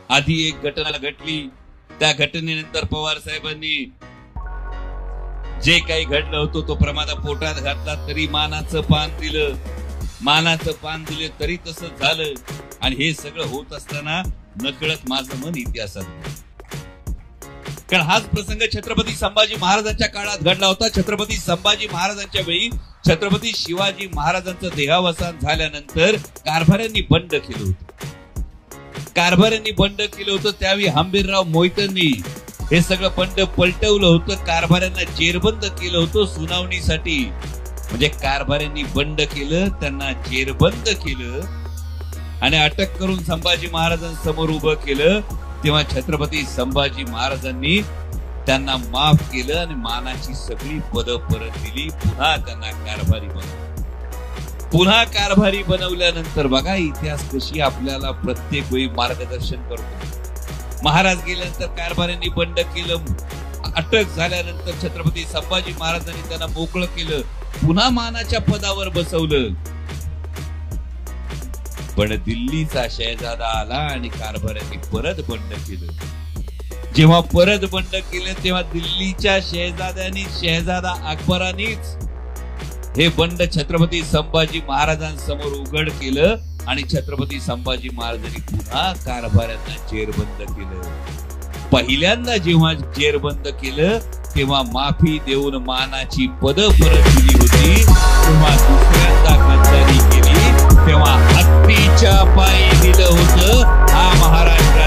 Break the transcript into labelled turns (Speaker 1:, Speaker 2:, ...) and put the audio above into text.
Speaker 1: आधी एक घटना घडली, त्या घटनेनंतर पवार साहेबांनी जे काही घडलं होतं तो प्रमादा पोटात घातला, तरी मानाचं पान दिलं, मानाचं पान दिले तरी तसं झालं. आणि हे सगळं होत असताना नकळत माझं मन इतिहासात, कारण हाच प्रसंग छत्रपती संभाजी महाराजांच्या काळात घडला होता. छत्रपती संभाजी महाराजांच्या वेळी छत्रपती शिवाजी महाराजांचं देहावसान झाल्यानंतर कारभाऱ्यांनी बंड केलं होतं. कारभाऱ्यांनी बंड केलं होतं. त्यावेळी हंबीरराव मोहितांनी हे सगळं बंड पलटवलं होतं. कारभाऱ्यांना जेरबंद केलं होतं सुनावणीसाठी. म्हणजे कारभाऱ्यांनी बंड केलं, त्यांना जेरबंद केलं आणि अटक करून संभाजी महाराजांसमोर उभं केलं. तेव्हा छत्रपती संभाजी महाराजांनी त्यांना माफ केलं आणि मानाची सगळी पदं परत दिली. पुन्हा त्यांना कारभारी बनवलं. पुन्हा कारभारी बनवल्यानंतर बघा इतिहास कशी आपल्याला प्रत्येक वेळी मार्गदर्शन करतो. महाराज गेल्यानंतर कारभाऱ्यांनी बंड केलं, अटक झाल्यानंतर छत्रपती संभाजी महाराजांनी त्यांना मोकळं केलं, पुन्हा मानाच्या पदावर बसवलं. पण दिल्लीचा शहजादा आला आणि कारभाऱ्यांनी परत बंड केलं. जेव्हा परत बंड केलं तेव्हा दिल्लीच्या शहजाद्यांनी, शहजादा अकबरांनीच हे बंड छत्रपती संभाजी महाराजांसमोर उघड केलं आणि छत्रपती संभाजी महाराजांनी पुन्हा कारभाऱ्यांना जेरबंद केलं. पहिल्यांदा जेव्हा जेरबंद केलं तेव्हा माफी देऊन मानाची पदं परत दिली होती. तेव्हा दुसऱ्यांदा गद्दारी केली तेव्हा हत्तीच्या पायी दिलं होतं. हा महाराष्ट्र